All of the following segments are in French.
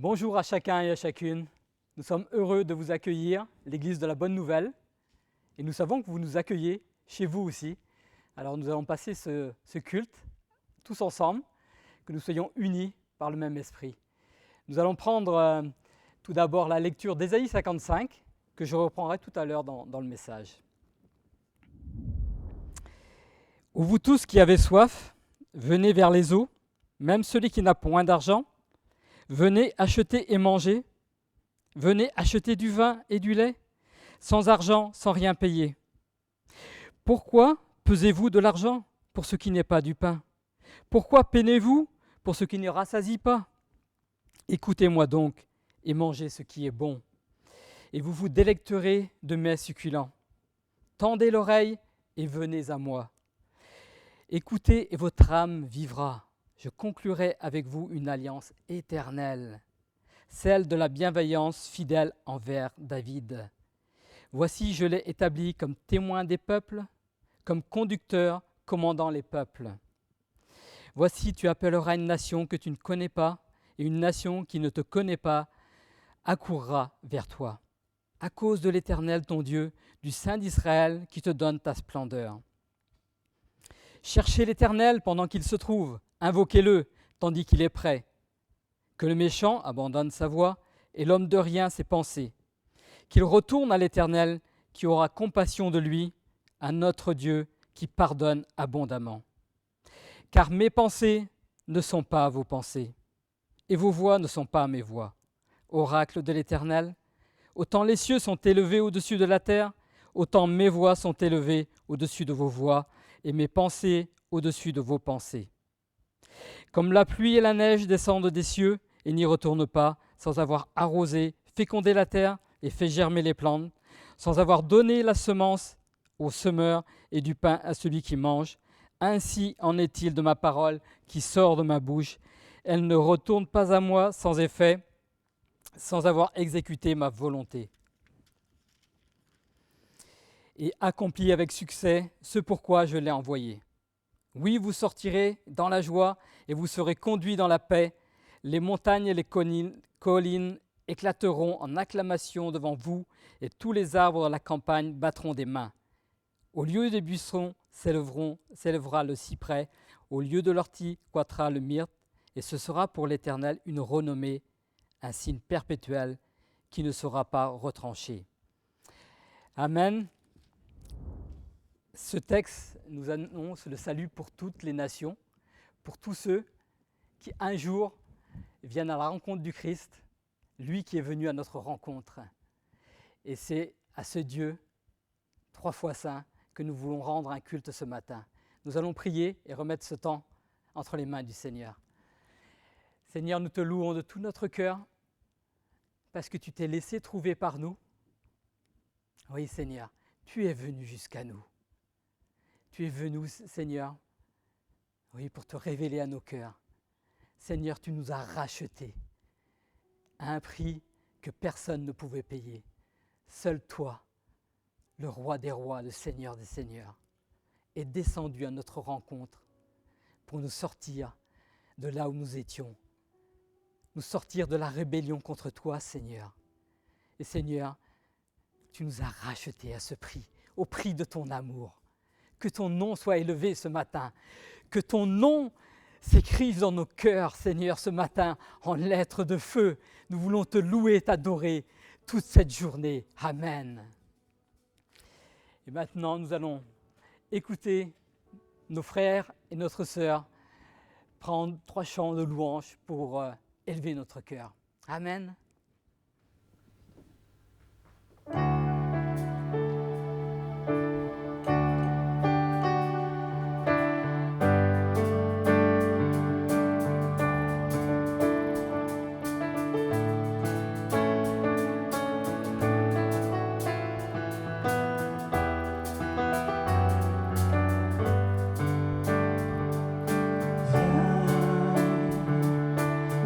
Bonjour à chacun et à chacune. Nous sommes heureux de vous accueillir, l'Église de la Bonne Nouvelle. Et nous savons que vous nous accueillez chez vous aussi. Alors nous allons passer ce culte tous ensemble, que nous soyons unis par le même esprit. Nous allons prendre tout d'abord la lecture d'Ésaïe 55, que je reprendrai tout à l'heure dans le message. Ô vous tous qui avez soif, venez vers les eaux, même celui qui n'a point d'argent, venez acheter et manger, venez acheter du vin et du lait, sans argent, sans rien payer. Pourquoi pesez-vous de l'argent pour ce qui n'est pas du pain? Pourquoi peinez-vous pour ce qui ne rassasie pas? Écoutez-moi donc et mangez ce qui est bon, et vous vous délecterez de mets succulents. Tendez l'oreille et venez à moi. Écoutez et votre âme vivra. Je conclurai avec vous une alliance éternelle, celle de la bienveillance fidèle envers David. Voici, je l'ai établi comme témoin des peuples, comme conducteur commandant les peuples. Voici, tu appelleras une nation que tu ne connais pas, et une nation qui ne te connaît pas accourra vers toi, à cause de l'Éternel ton Dieu, du Saint d'Israël qui te donne ta splendeur. Cherchez l'Éternel pendant qu'il se trouve, invoquez-le tandis qu'il est prêt. Que le méchant abandonne sa voie et l'homme de rien ses pensées. Qu'il retourne à l'Éternel qui aura compassion de lui, à notre Dieu qui pardonne abondamment. Car mes pensées ne sont pas vos pensées, et vos voies ne sont pas mes voies. Oracle de l'Éternel, autant les cieux sont élevés au-dessus de la terre, autant mes voies sont élevées au-dessus de vos voies, et mes pensées au-dessus de vos pensées. Comme la pluie et la neige descendent des cieux et n'y retournent pas, sans avoir arrosé, fécondé la terre et fait germer les plantes, sans avoir donné la semence au semeur et du pain à celui qui mange, ainsi en est-il de ma parole qui sort de ma bouche. Elle ne retourne pas à moi sans effet, sans avoir exécuté ma volonté. Et accompli avec succès ce pourquoi je l'ai envoyé. Oui, vous sortirez dans la joie et vous serez conduits dans la paix. Les montagnes et les collines éclateront en acclamation devant vous et tous les arbres de la campagne battront des mains. Au lieu des buissons s'élèvera le cyprès, au lieu de l'ortie croîtra le myrte, et ce sera pour l'Éternel une renommée, un signe perpétuel qui ne sera pas retranché. Amen. Ce texte nous annonce le salut pour toutes les nations, pour tous ceux qui un jour viennent à la rencontre du Christ, lui qui est venu à notre rencontre. Et c'est à ce Dieu, 3 fois saint, que nous voulons rendre un culte ce matin. Nous allons prier et remettre ce temps entre les mains du Seigneur. Seigneur, nous te louons de tout notre cœur parce que tu t'es laissé trouver par nous. Oui, Seigneur, tu es venu jusqu'à nous. Tu es venu, Seigneur, oui, pour te révéler à nos cœurs. Seigneur, tu nous as rachetés à un prix que personne ne pouvait payer. Seul toi, le roi des rois, le Seigneur des seigneurs, est descendu à notre rencontre pour nous sortir de là où nous étions, nous sortir de la rébellion contre toi, Seigneur. Et Seigneur, tu nous as rachetés à ce prix, au prix de ton amour. Que ton nom soit élevé ce matin, que ton nom s'écrive dans nos cœurs, Seigneur, ce matin, en lettres de feu. Nous voulons te louer, t'adorer toute cette journée. Amen. Et maintenant, nous allons écouter nos frères et notre sœur prendre 3 chants de louange pour élever notre cœur. Amen.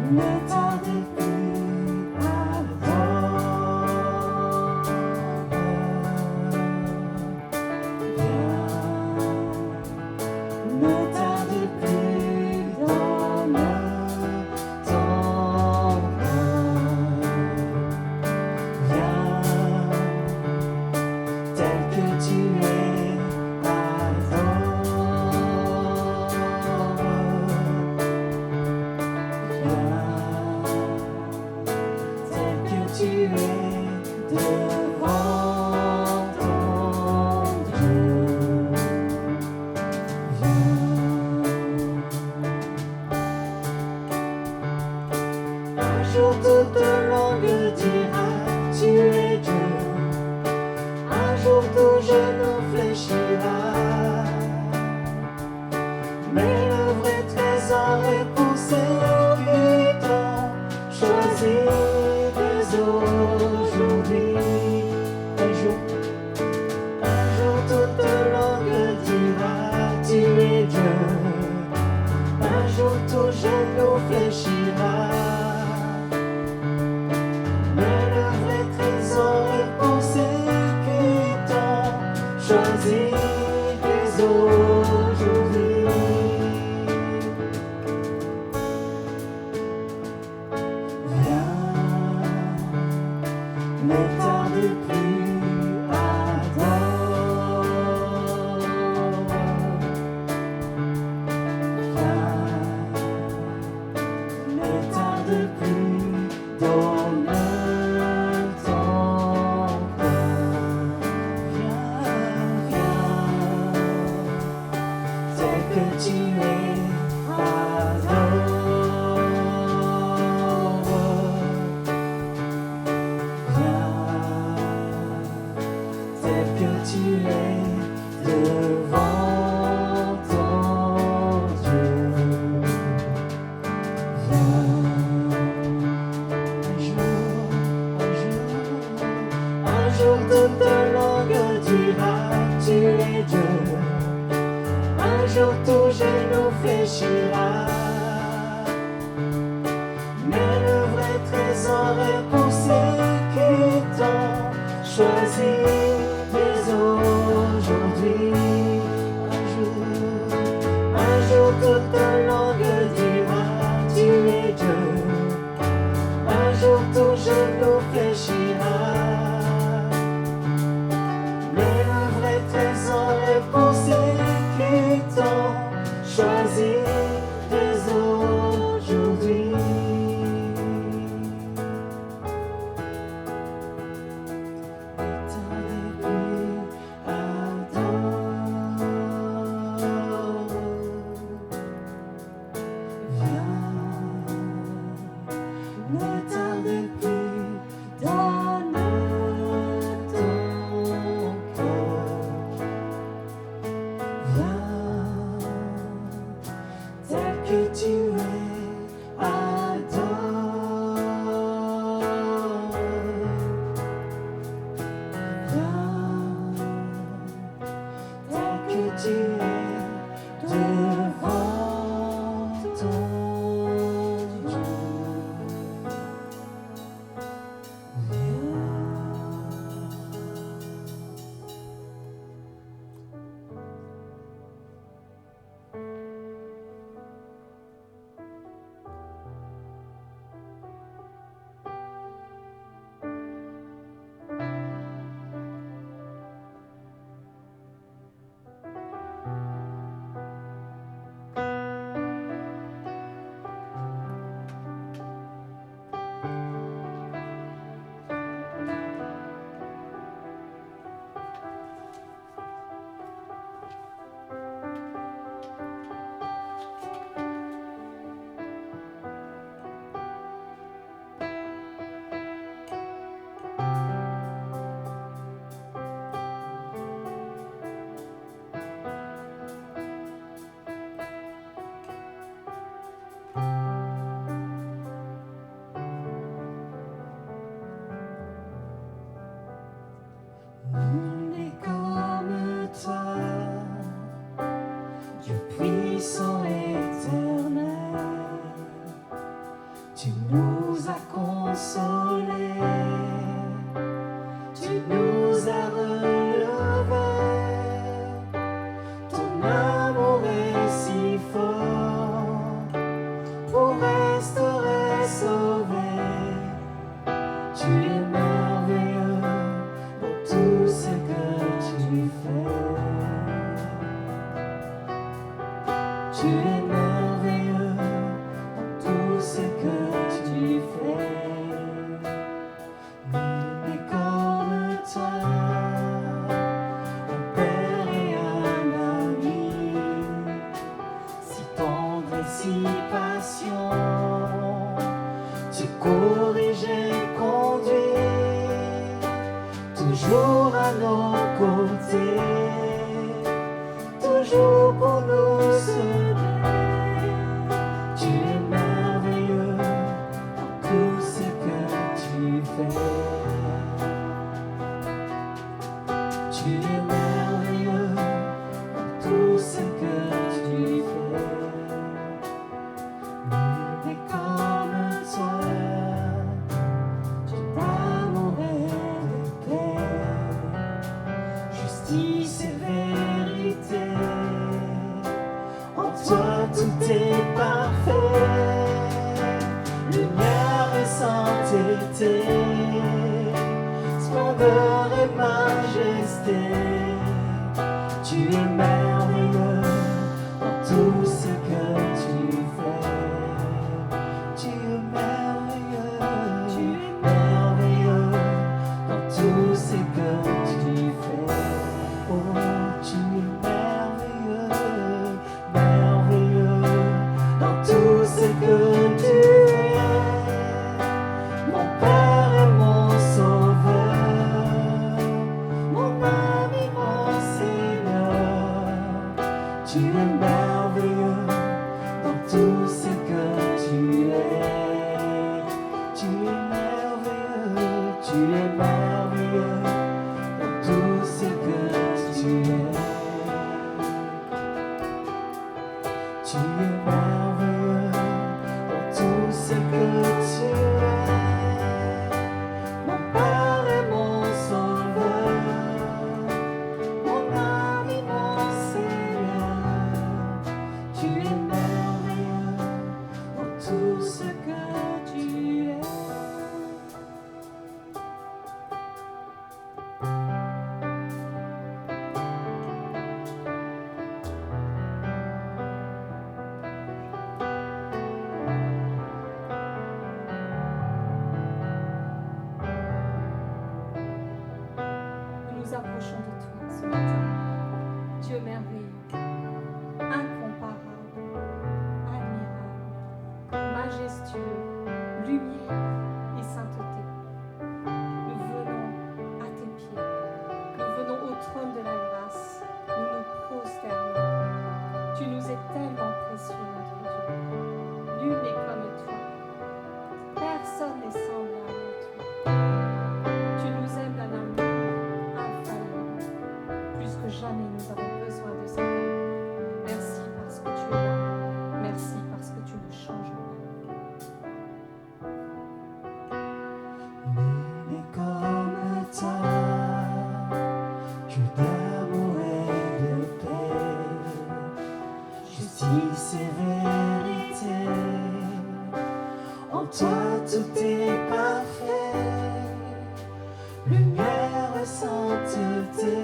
Ne tardez plus à choisis dès aujourd'hui. Viens, ne tarde plus, adore. Viens, ne tarde plus, donne ton cœur. Viens, tel que tu es, adore. Viens, tel que tu es devant ton Dieu. Viens, un jour toute langue dira tu es Dieu. Un jour tout genou fléchira. Mais le vrai trésor est pour ceux qui t'ont choisi dès aujourd'hui. Un jour toute langue dira tu es Dieu. Un jour tout genou fléchira. Mais le vrai trésor est pour ceux qui t'ont choisi dès aujourd'hui. Ne tarde plus, donne ton cœur. Viens, tel que tu es, adore. Viens, tel que tu es devant ton Dieu. Nul n'est comme toi, Dieu puissant éternel. Tu nous as consolés, tu nous as relevés. Ton amour est si fort pour restaurer, sauver. Tu es merveilleux dans tout ce que tu fais. Tu es merveilleux dans tout ce que tu fais. Nul n'est comme toi, un père et un ami, si tendre et si patient. Tu corriges et conduis, toujours à nos côtés, toujours pour nous sauver. Tu es merveilleux dans tout ce que tu fais. Tu es merveilleux dans tout ce que tu fais. Nul n'est comme toi, Dieu d'amour et de paix, justice et vérité. toi tout est parfait, lumière et sainteté, splendeur et majesté. Tu es merveilleux dans tout ce que tu fais. Tu es merveilleux dans tout ce que tu fais. Oh, tu es merveilleux dans tout ce que tu es. Mon Père et mon Sauveur, mon ami, mon Seigneur. Tu es merveilleux dans tout ce que tu es. Tu es merveilleux dans tout ce que tu es. Tu es merveilleux dans tout ce que tu es. Mon Père et mon Sauveur, mon ami, mon Seigneur. Tu es merveilleux dans tout ce que tu es. Nous nous approchons de toi ce matin. Dieu merveilleux, incomparable, admirable, majestueux, lumière et sainteté. Nous venons à tes pieds. Nous venons au trône de la grâce. Nous nous prosternons. Tu nous es tellement précieux, notre Dieu. Nul n'est comme toi. Personne n'est semblable à toi. Tu nous aimes d'un amour infaillible. Plus que jamais, nous avons besoin de cet amour. Merci parce que tu es là. Merci parce que tu ne changes pas. Nul n'est comme toi, Dieu d'amour et de paix, justice et vérité. En toi tout est parfait, lumière et sainteté,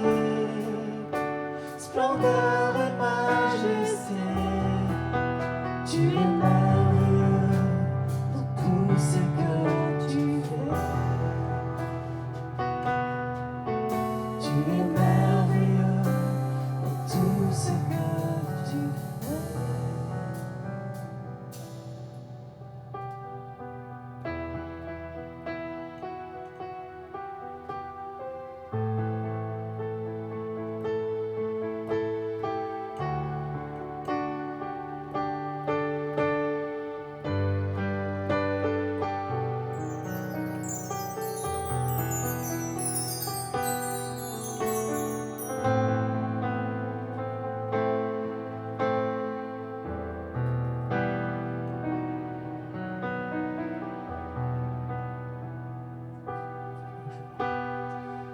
splendeur et majesté. Tu es merveilleux dans tout ce que tu fais. Tu es merveilleux dans tout ce que tu fais.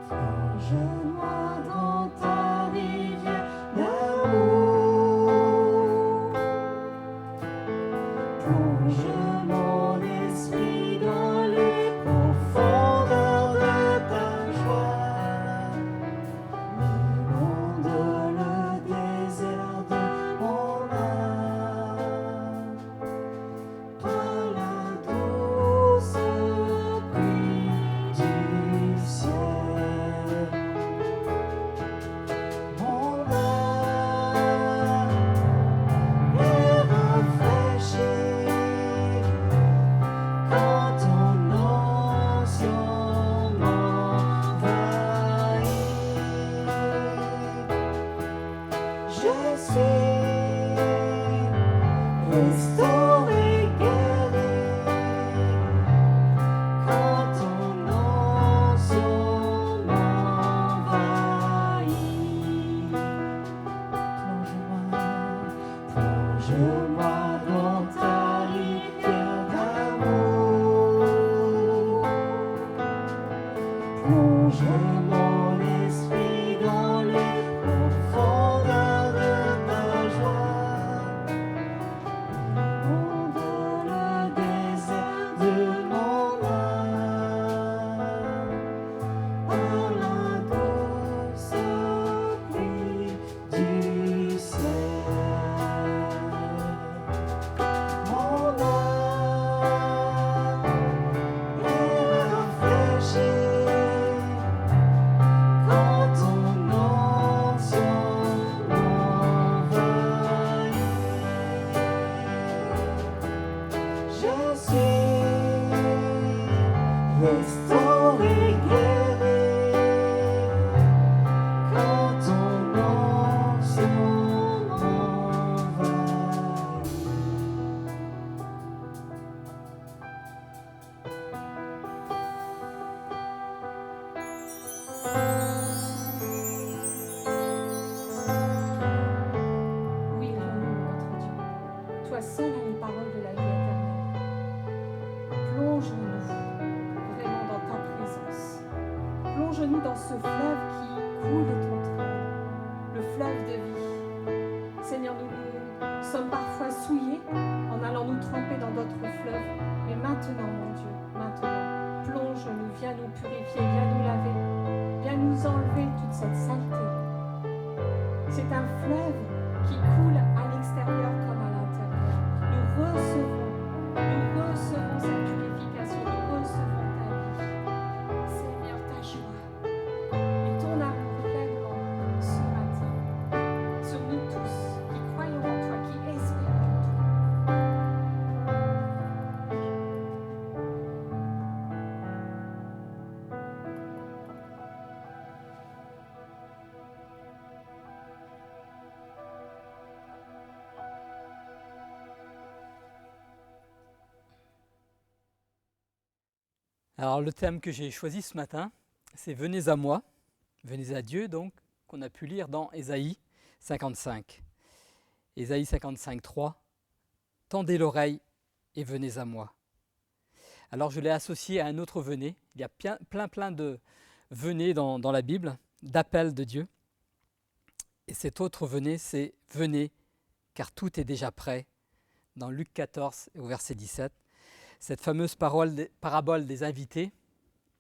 Plonge-moi dans ta rivière d'amour. Plonge mon esprit dans les profondeurs de ta joie. Inonde le désert de mon âme par la douce pluie du ciel. Mon âme est rafraîchie quand ton onction m'envahit. Je suis restauré, guéri quand ton onction m'envahit. Plonge-moi dans ta rivière d'amour. Plonge mon esprit dans les profondeurs de ta joie. seul a les paroles de la vie éternelle. Plonge-nous vraiment dans ta présence. Plonge-nous dans ce fleuve qui coule de ton trône, le fleuve de vie. Seigneur, nous sommes parfois souillés en allant nous tremper dans d'autres fleuves, mais maintenant, mon Dieu, maintenant, plonge-nous, viens nous purifier, viens nous laver, viens nous enlever toute cette saleté. C'est un fleuve qui coule à l'extérieur comme à l'intérieur. Nous recevons cette purification, nous recevons ta vie. Seigneur, ta joie et ton amour pleinement ce matin sur nous tous qui croyons en toi, qui espérons en toi. Alors le thème que j'ai choisi ce matin, c'est « Venez à moi », « Venez à Dieu » donc, qu'on a pu lire dans Ésaïe 55. Ésaïe 55, 3, « Tendez l'oreille et venez à moi ». Alors je l'ai associé à un autre « venez ». Il y a plein de « venez » dans la Bible, d'appels de Dieu. Et cet autre « venez », c'est « venez, car tout est déjà prêt », dans Luc 14 au verset 17. Cette fameuse parabole des invités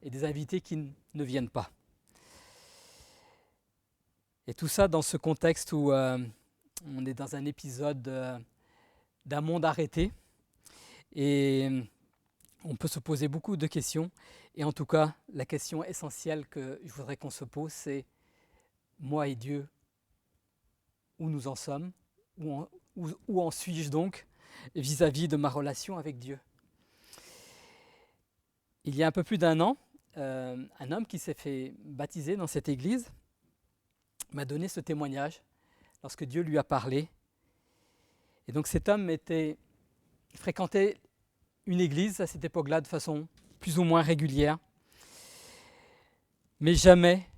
et des invités qui ne viennent pas. Et tout ça dans ce contexte où on est dans un épisode d'un monde arrêté et on peut se poser beaucoup de questions. Et en tout cas, la question essentielle que je voudrais qu'on se pose, c'est moi et Dieu, où nous en sommes, où en suis-je donc vis-à-vis de ma relation avec Dieu. Il y a un peu plus d'un an, un homme qui s'est fait baptiser dans cette église m'a donné ce témoignage lorsque Dieu lui a parlé. Et donc cet homme fréquentait une église à cette époque-là de façon plus ou moins régulière, mais jamais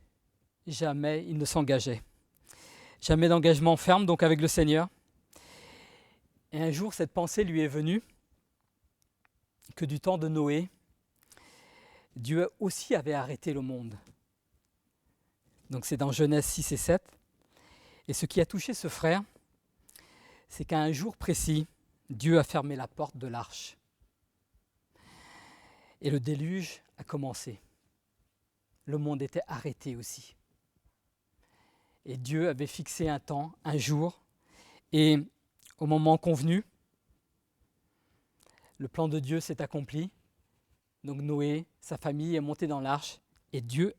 il ne s'engageait. Jamais d'engagement ferme donc avec le Seigneur. Et un jour, cette pensée lui est venue que du temps de Noé, Dieu aussi avait arrêté le monde. Donc c'est dans Genèse 6 et 7. Et ce qui a touché ce frère, c'est qu'à un jour précis, Dieu a fermé la porte de l'arche. Et le déluge a commencé. Le monde était arrêté aussi. Et Dieu avait fixé un temps, un jour, et au moment convenu, le plan de Dieu s'est accompli. Donc Noé, sa famille est montée dans l'arche et Dieu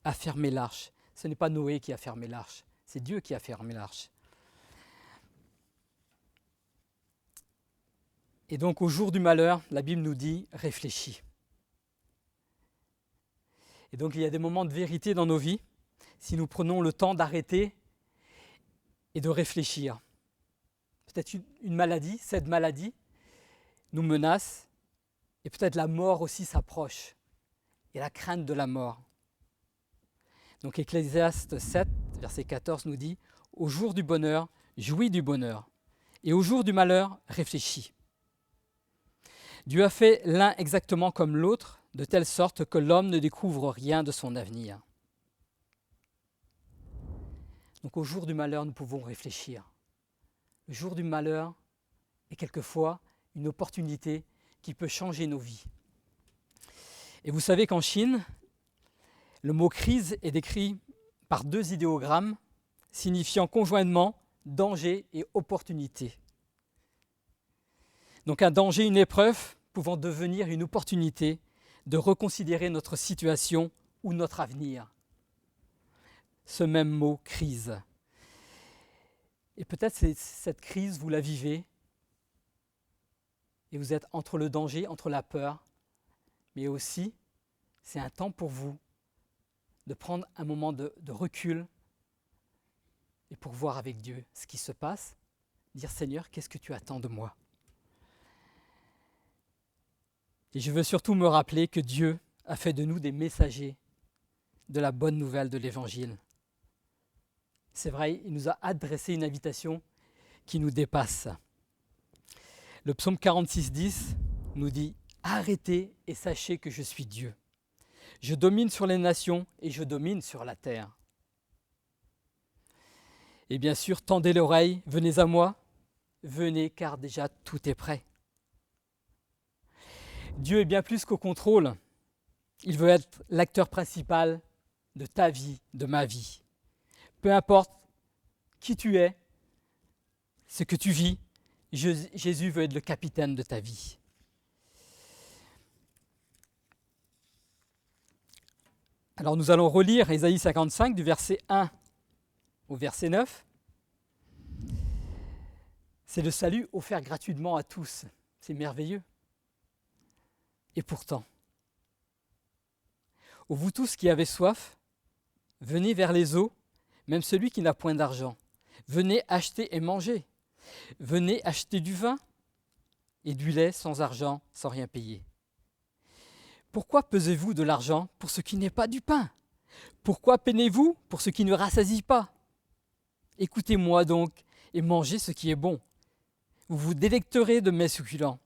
a fermé l'arche. Ce n'est pas Noé qui a fermé l'arche, c'est Dieu qui a fermé l'arche. Et donc au jour du malheur, la Bible nous dit « réfléchis ». Et donc il y a des moments de vérité dans nos vies, si nous prenons le temps d'arrêter et de réfléchir. Peut-être une maladie, cette maladie nous menace, et peut-être la mort aussi s'approche, et la crainte de la mort. Donc Ecclésiaste 7, verset 14 nous dit « Au jour du bonheur, jouis du bonheur, et au jour du malheur, réfléchis. Dieu a fait l'un exactement comme l'autre, de telle sorte que l'homme ne découvre rien de son avenir. » Donc au jour du malheur, nous pouvons réfléchir. Le jour du malheur est quelquefois une opportunité qui peut changer nos vies. Et vous savez qu'en Chine, le mot crise est décrit par 2 idéogrammes signifiant conjointement danger et opportunité. Donc un danger, une épreuve pouvant devenir une opportunité de reconsidérer notre situation ou notre avenir. Ce même mot, crise. Et peut-être cette crise, vous la vivez et vous êtes entre le danger, entre la peur, mais aussi, c'est un temps pour vous de prendre un moment de recul et pour voir avec Dieu ce qui se passe, dire « Seigneur, qu'est-ce que tu attends de moi ?» Et je veux surtout me rappeler que Dieu a fait de nous des messagers de la bonne nouvelle de l'Évangile. C'est vrai, il nous a adressé une invitation qui nous dépasse. Le psaume 46:10 nous dit « Arrêtez et sachez que je suis Dieu. Je domine sur les nations et je domine sur la terre. » Et bien sûr, tendez l'oreille, venez à moi, venez car déjà tout est prêt. Dieu est bien plus qu'au contrôle. Il veut être l'acteur principal de ta vie, de ma vie. Peu importe qui tu es, ce que tu vis, Jésus veut être le capitaine de ta vie. Alors nous allons relire Ésaïe 55 du verset 1 au verset 9. C'est le salut offert gratuitement à tous. C'est merveilleux. Et pourtant, ô vous tous qui avez soif, venez vers les eaux, même celui qui n'a point d'argent. Venez acheter et manger. Venez acheter du vin et du lait sans argent, sans rien payer. Pourquoi pesez-vous de l'argent pour ce qui n'est pas du pain? Pourquoi peinez-vous pour ce qui ne rassasie pas? Écoutez-moi donc et mangez ce qui est bon. Vous vous délecterez de mets succulents.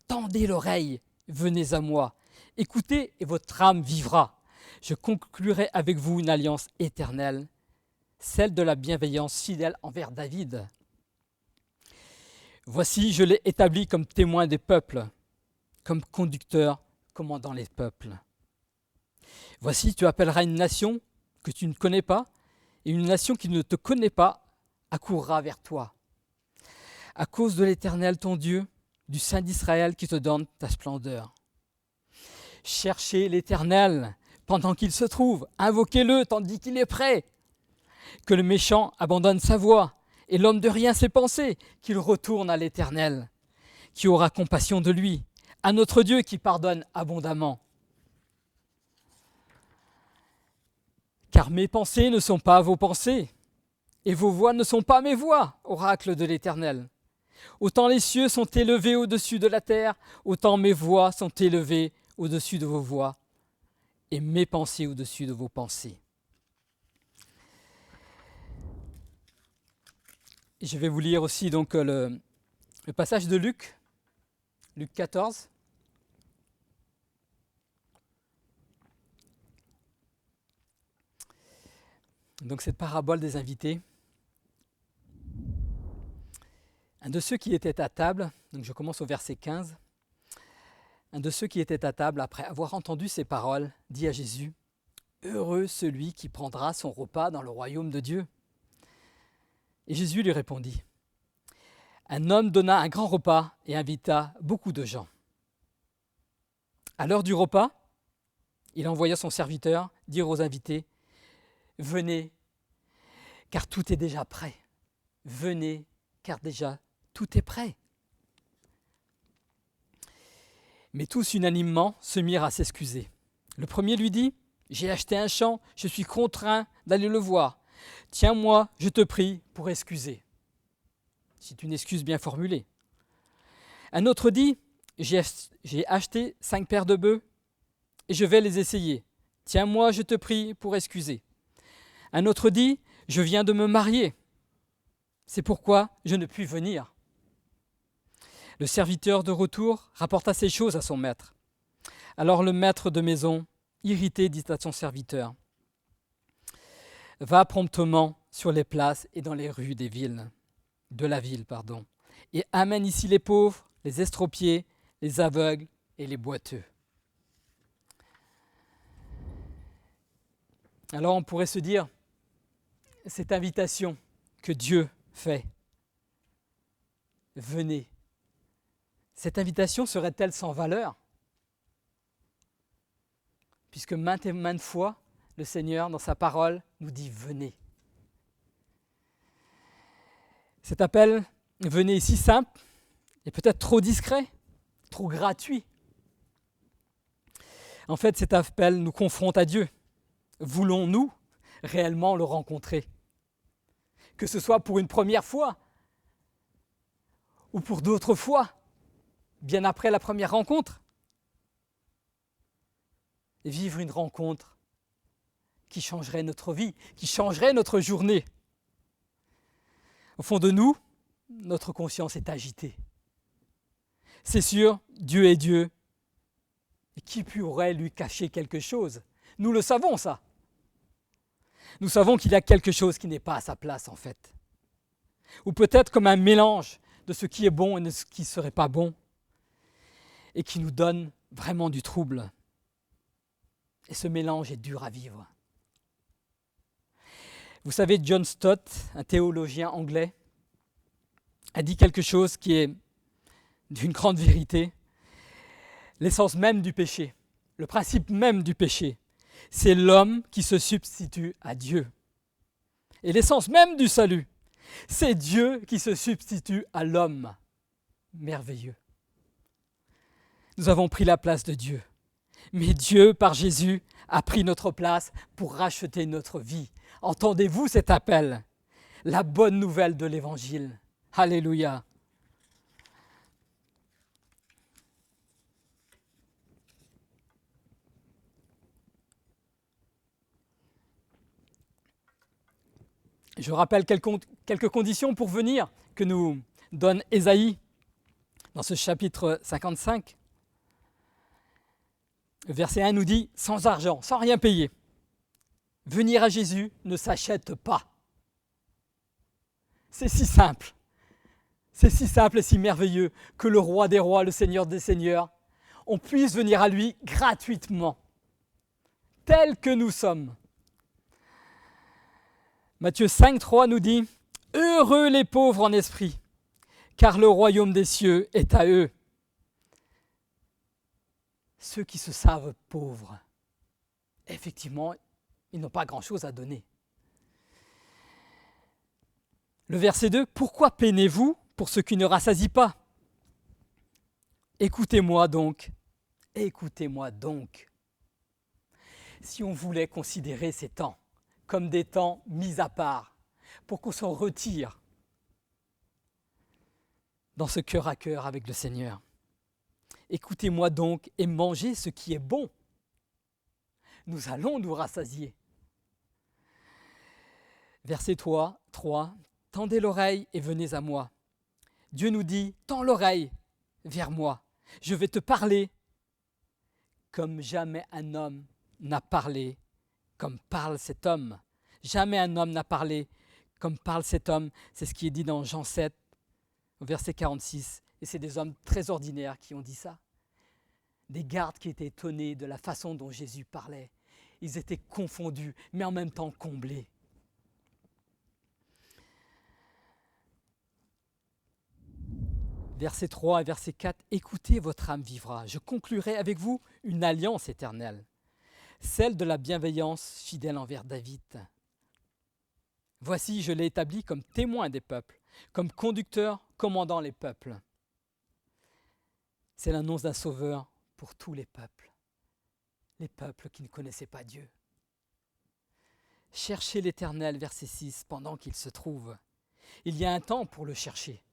Tendez l'oreille, venez à moi. Écoutez et votre âme vivra. Je conclurai avec vous une alliance éternelle, celle de la bienveillance fidèle envers David. Voici, je l'ai établi comme témoin des peuples, comme conducteur commandant les peuples. Voici, tu appelleras une nation que tu ne connais pas, et une nation qui ne te connaît pas accourra vers toi. À cause de l'Éternel ton Dieu, du Saint d'Israël qui te donne ta splendeur. Cherchez l'Éternel pendant qu'il se trouve, invoquez-le tandis qu'il est prêt. Que le méchant abandonne sa voie et l'homme de rien ses pensées, qu'il retourne à l'Éternel, qui aura compassion de lui, à notre Dieu qui pardonne abondamment. Car mes pensées ne sont pas vos pensées, et vos voix ne sont pas mes voix, oracle de l'Éternel. Autant les cieux sont élevés au-dessus de la terre, autant mes voix sont élevées au-dessus de vos voix, et mes pensées au-dessus de vos pensées. Je vais vous lire aussi donc le passage de Luc 14. Donc cette parabole des invités. Un de ceux qui étaient à table, donc je commence au verset 15, un de ceux qui étaient à table, après avoir entendu ces paroles, dit à Jésus, « Heureux celui qui prendra son repas dans le royaume de Dieu. » Et Jésus lui répondit, « Un homme donna un grand repas et invita beaucoup de gens. À l'heure du repas, il envoya son serviteur dire aux invités, « Venez, car tout est déjà prêt. Venez, car déjà tout est prêt. » Mais tous unanimement se mirent à s'excuser. Le premier lui dit, « J'ai acheté un champ, je suis contraint d'aller le voir. Tiens-moi, je te prie, pour excuser. » C'est une excuse bien formulée. Un autre dit, « J'ai acheté 5 paires de bœufs et je vais les essayer. Tiens-moi, je te prie, pour excuser. » Un autre dit, « Je viens de me marier. C'est pourquoi je ne puis venir. » Le serviteur de retour rapporta ces choses à son maître. Alors le maître de maison, irrité, dit à son serviteur, « Va promptement sur les places et dans les rues de la ville, et amène ici les pauvres, les estropiés, les aveugles et les boiteux. » Alors on pourrait se dire, cette invitation que Dieu fait, venez, cette invitation serait-elle sans valeur? Puisque maintes et maintes fois, le Seigneur, dans sa parole, nous dit « venez ». Cet appel « venez » ici simple est peut-être trop discret, trop gratuit. En fait, cet appel nous confronte à Dieu. Voulons-nous réellement le rencontrer? Que ce soit pour une première fois ou pour d'autres fois, bien après la première rencontre. Et vivre une rencontre qui changerait notre vie, qui changerait notre journée. Au fond de nous, notre conscience est agitée. C'est sûr, Dieu est Dieu. Et qui pourrait lui cacher quelque chose? Nous le savons, ça. Nous savons qu'il y a quelque chose qui n'est pas à sa place, en fait. Ou peut-être comme un mélange de ce qui est bon et de ce qui ne serait pas bon, et qui nous donne vraiment du trouble. Et ce mélange est dur à vivre. Vous savez, John Stott, un théologien anglais, a dit quelque chose qui est d'une grande vérité. L'essence même du péché, le principe même du péché, c'est l'homme qui se substitue à Dieu. Et l'essence même du salut, c'est Dieu qui se substitue à l'homme. Merveilleux. Nous avons pris la place de Dieu. Mais Dieu, par Jésus, a pris notre place pour racheter notre vie. Entendez-vous cet appel? La bonne nouvelle de l'Évangile. Alléluia. Je rappelle quelques conditions pour venir que nous donne Ésaïe dans ce chapitre 55. Le verset 1 nous dit « Sans argent, sans rien payer, venir à Jésus ne s'achète pas. » C'est si simple et si merveilleux que le roi des rois, le Seigneur des seigneurs, on puisse venir à lui gratuitement, tels que nous sommes. Matthieu 5, 3 nous dit « Heureux les pauvres en esprit, car le royaume des cieux est à eux. » Ceux qui se savent pauvres, effectivement, ils n'ont pas grand-chose à donner. Le verset 2, « Pourquoi peinez-vous pour ce qui ne rassasie pas? Écoutez-moi donc, écoutez-moi donc. » Si on voulait considérer ces temps comme des temps mis à part, pour qu'on s'en retire dans ce cœur à cœur avec le Seigneur. Écoutez-moi donc et mangez ce qui est bon. Nous allons nous rassasier. Verset 3, tendez l'oreille et venez à moi. Dieu nous dit, tends l'oreille vers moi. Je vais te parler comme jamais un homme n'a parlé, comme parle cet homme. Jamais un homme n'a parlé comme parle cet homme. C'est ce qui est dit dans Jean 7, au verset 46. Et c'est des hommes très ordinaires qui ont dit ça. Des gardes qui étaient étonnés de la façon dont Jésus parlait. Ils étaient confondus, mais en même temps comblés. Verset 3 et verset 4, « Écoutez, votre âme vivra. Je conclurai avec vous une alliance éternelle, celle de la bienveillance fidèle envers David. Voici, je l'ai établi comme témoin des peuples, comme conducteur commandant les peuples. » C'est l'annonce d'un sauveur pour tous les peuples qui ne connaissaient pas Dieu. Cherchez l'Éternel, verset 6, pendant qu'il se trouve. Il y a un temps pour le chercher.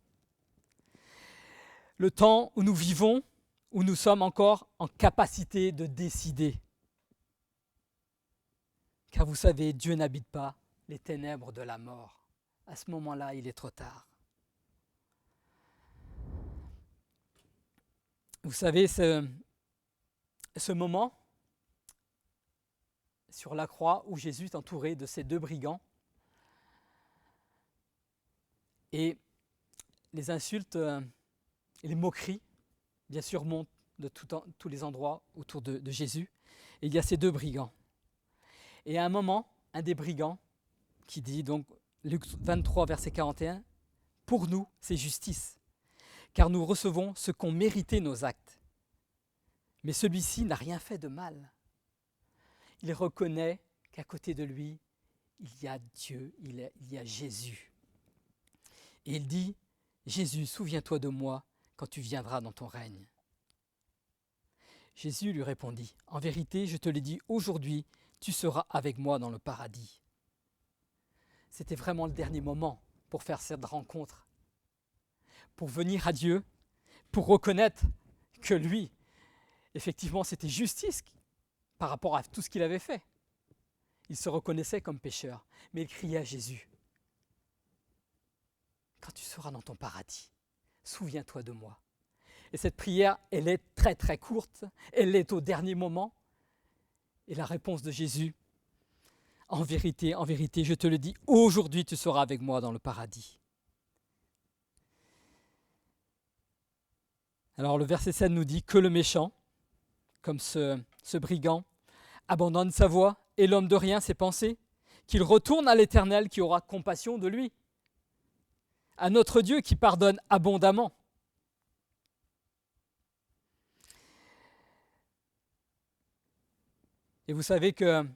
Le temps où nous vivons, où nous sommes encore en capacité de décider. Car vous savez, Dieu n'habite pas les ténèbres de la mort. À ce moment-là, il est trop tard. Vous savez, ce moment sur la croix où Jésus est entouré de ces deux brigands et les insultes et les moqueries, bien sûr, montent de tous les endroits autour de Jésus. Et il y a ces deux brigands. Et à un moment, un des brigands qui dit, donc Luc 23, verset 41, « Pour nous, c'est justice, car nous recevons ce qu'ont mérité nos actes. Mais celui-ci n'a rien fait de mal. » Il reconnaît qu'à côté de lui, il y a Dieu, il y a Jésus. Et il dit, « Jésus, souviens-toi de moi quand tu viendras dans ton règne. » Jésus lui répondit, « En vérité, je te l'ai dit, aujourd'hui, tu seras avec moi dans le paradis. » C'était vraiment le dernier moment pour faire cette rencontre, pour venir à Dieu, pour reconnaître que lui, effectivement, c'était justice par rapport à tout ce qu'il avait fait. Il se reconnaissait comme pécheur, mais il criait à Jésus. quand tu seras dans ton paradis, souviens-toi de moi. Et cette prière, elle est très très courte, elle est au dernier moment. Et la réponse de Jésus, en vérité, je te le dis, aujourd'hui tu seras avec moi dans le paradis. Alors le verset 7 nous dit que le méchant, comme ce brigand, abandonne sa voie et l'homme de rien ses pensées, qu'il retourne à l'Éternel qui aura compassion de lui, à notre Dieu qui pardonne abondamment. Et vous savez que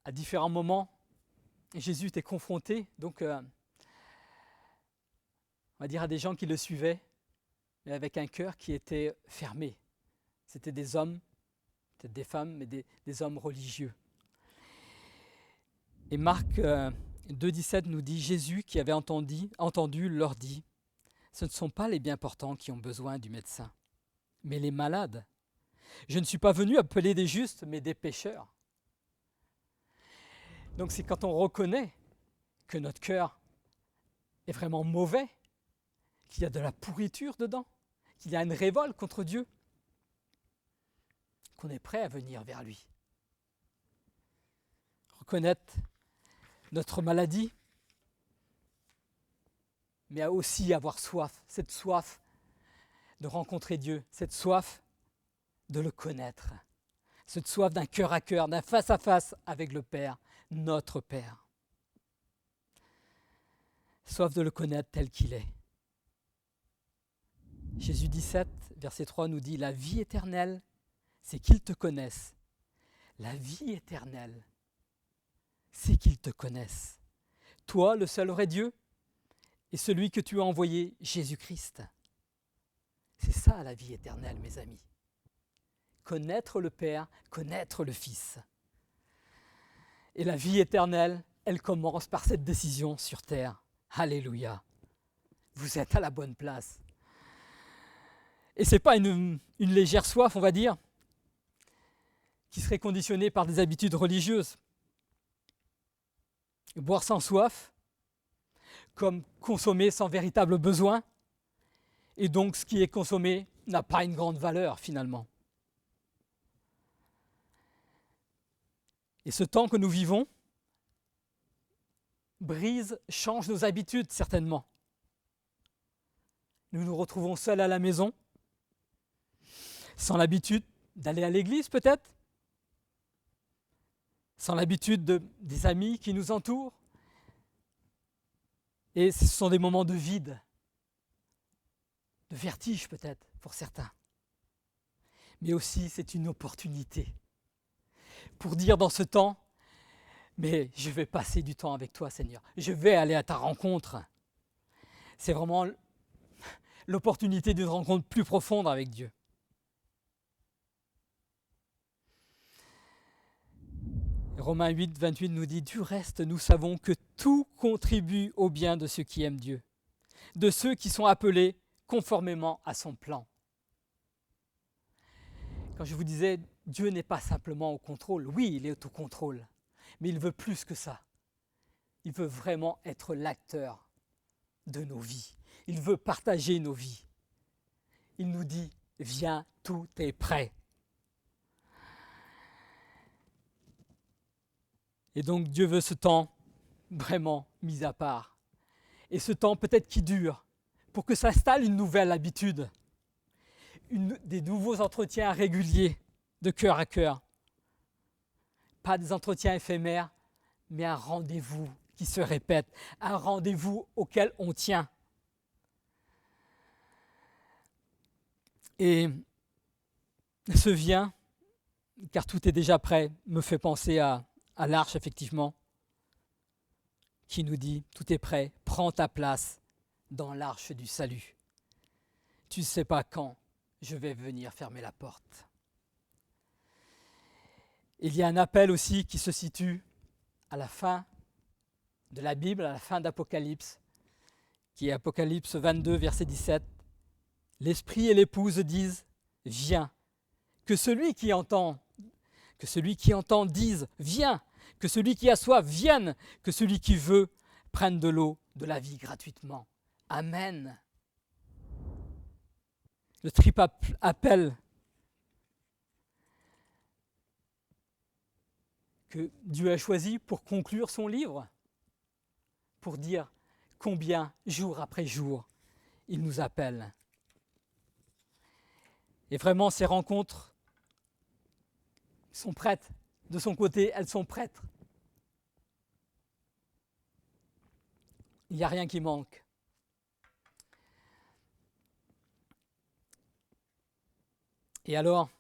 à différents moments, Jésus était confronté, donc on va dire à des gens qui le suivaient, mais avec un cœur qui était fermé. C'était des hommes, peut-être des femmes, mais des hommes religieux. Et Marc 2,17 nous dit, Jésus qui avait entendu leur dit, ce ne sont pas les bien portants qui ont besoin du médecin, mais les malades. Je ne suis pas venu appeler des justes, mais des pécheurs. Donc c'est quand on reconnaît que notre cœur est vraiment mauvais, qu'il y a de la pourriture dedans, qu'il y a une révolte contre Dieu, qu'on est prêt à venir vers lui. Reconnaître notre maladie, mais aussi avoir soif, cette soif de rencontrer Dieu, cette soif de le connaître, cette soif d'un cœur à cœur, d'un face à face avec le Père, notre Père. Soif de le connaître tel qu'il est. Jésus 17, verset 3 nous dit, la vie éternelle, c'est qu'ils te connaissent. La vie éternelle, c'est qu'ils te connaissent. Toi, le seul vrai Dieu, et celui que tu as envoyé, Jésus-Christ. C'est ça la vie éternelle, mes amis. Connaître le Père, connaître le Fils. Et la vie éternelle, elle commence par cette décision sur terre. Alléluia. Vous êtes à la bonne place. Et ce n'est pas une légère soif, on va dire, qui serait conditionnée par des habitudes religieuses. Boire sans soif, comme consommer sans véritable besoin, et donc ce qui est consommé n'a pas une grande valeur finalement. Et ce temps que nous vivons change nos habitudes certainement. Nous nous retrouvons seuls à la maison, sans l'habitude d'aller à l'église peut-être, sans l'habitude des amis qui nous entourent. Et ce sont des moments de vide, de vertige peut-être pour certains. Mais aussi c'est une opportunité pour dire dans ce temps, mais je vais passer du temps avec toi Seigneur, je vais aller à ta rencontre. C'est vraiment l'opportunité d'une rencontre plus profonde avec Dieu. Romains 8, 28 nous dit, du reste, nous savons que tout contribue au bien de ceux qui aiment Dieu, de ceux qui sont appelés conformément à son plan. Quand je vous disais, Dieu n'est pas simplement au contrôle, oui, il est au contrôle, mais il veut plus que ça. Il veut vraiment être l'acteur de nos vies. Il veut partager nos vies. Il nous dit, viens, tout est prêt. Et donc Dieu veut ce temps vraiment mis à part. Et ce temps peut-être qui dure, pour que s'installe une nouvelle habitude, des nouveaux entretiens réguliers de cœur à cœur. Pas des entretiens éphémères, mais un rendez-vous qui se répète, un rendez-vous auquel on tient. Et ce vient, car tout est déjà prêt, me fait penser à l'arche, effectivement, qui nous dit, tout est prêt, prends ta place dans l'arche du salut. Tu ne sais pas quand je vais venir fermer la porte. Il y a un appel aussi qui se situe à la fin de la Bible, à la fin d'Apocalypse, qui est Apocalypse 22, verset 17. L'Esprit et l'épouse disent, viens, que celui qui entend dise, viens, que celui qui a soif vienne, que celui qui veut prenne de l'eau de la vie gratuitement. Amen. Le triple appel que Dieu a choisi pour conclure son livre, pour dire combien, jour après jour, il nous appelle. Et vraiment, ces rencontres sont prêtes. De son côté, elles sont prêtes. Il n'y a rien qui manque. Et alors,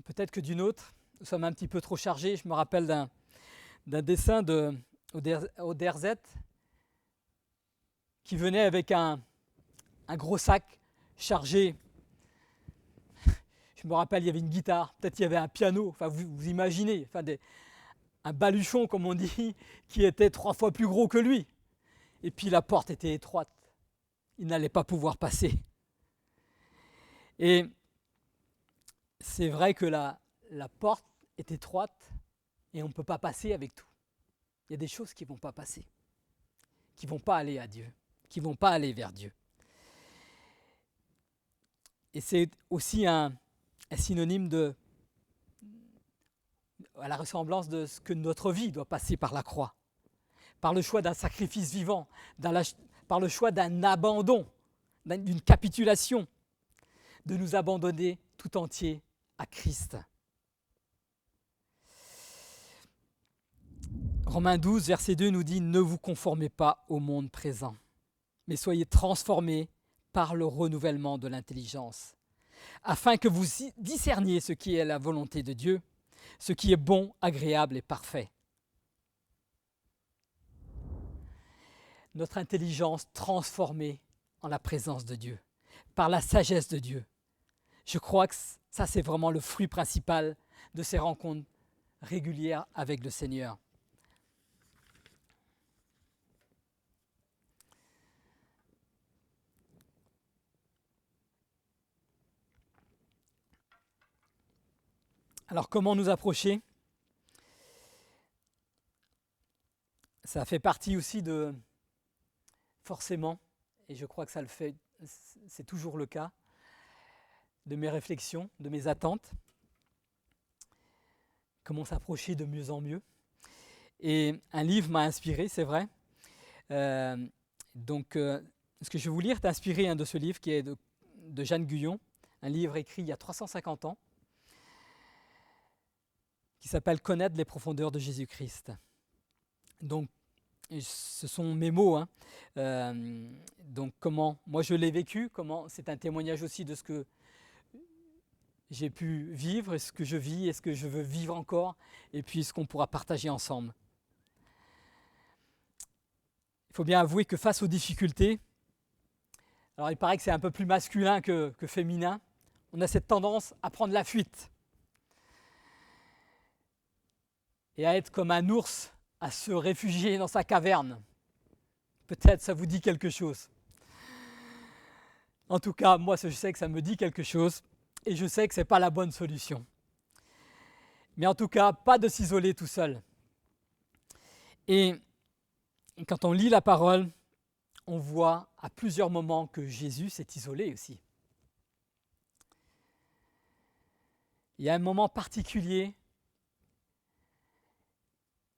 peut-être que d'une autre, nous sommes un petit peu trop chargés. Je me rappelle d'un dessin d'Oderzet qui venait avec un gros sac chargé. Je me rappelle, il y avait une guitare, peut-être il y avait un piano, enfin vous imaginez, un baluchon comme on dit, qui était 3 fois plus gros que lui. Et puis la porte était étroite, il n'allait pas pouvoir passer. Et c'est vrai que la porte est étroite et on ne peut pas passer avec tout. Il y a des choses qui ne vont pas passer, qui ne vont pas aller à Dieu, qui ne vont pas aller vers Dieu. Et c'est aussi un synonyme à la ressemblance de ce que notre vie doit passer par la croix, par le choix d'un sacrifice vivant, par le choix d'un abandon, d'une capitulation, de nous abandonner tout entier à Christ. Romains 12, verset 2 nous dit « Ne vous conformez pas au monde présent, mais soyez transformés par le renouvellement de l'intelligence, afin que vous discerniez ce qui est la volonté de Dieu, ce qui est bon, agréable et parfait. » Notre intelligence transformée en la présence de Dieu, par la sagesse de Dieu. Je crois que ça, c'est vraiment le fruit principal de ces rencontres régulières avec le Seigneur. Alors, comment nous approcher ? Ça fait partie aussi forcément, et je crois que ça le fait, c'est toujours le cas, de mes réflexions, de mes attentes. Comment s'approcher de mieux en mieux. Et un livre m'a inspiré, c'est vrai. Ce que je vais vous lire est inspiré de ce livre qui est de Jeanne Guyon, un livre écrit il y a 350 ans, qui s'appelle « Connaître les profondeurs de Jésus-Christ ». Donc, ce sont mes mots. Donc, comment moi je l'ai vécu, c'est un témoignage aussi de ce que j'ai pu vivre, ce que je vis, et ce que je veux vivre encore, et puis ce qu'on pourra partager ensemble. Il faut bien avouer que face aux difficultés, alors il paraît que c'est un peu plus masculin que féminin, on a cette tendance à prendre la fuite et à être comme un ours, à se réfugier dans sa caverne. Peut-être ça vous dit quelque chose. En tout cas, moi je sais que ça me dit quelque chose et je sais que ce n'est pas la bonne solution. Mais en tout cas, pas de s'isoler tout seul. Et quand on lit la parole, on voit à plusieurs moments que Jésus s'est isolé aussi. Il y a un moment particulier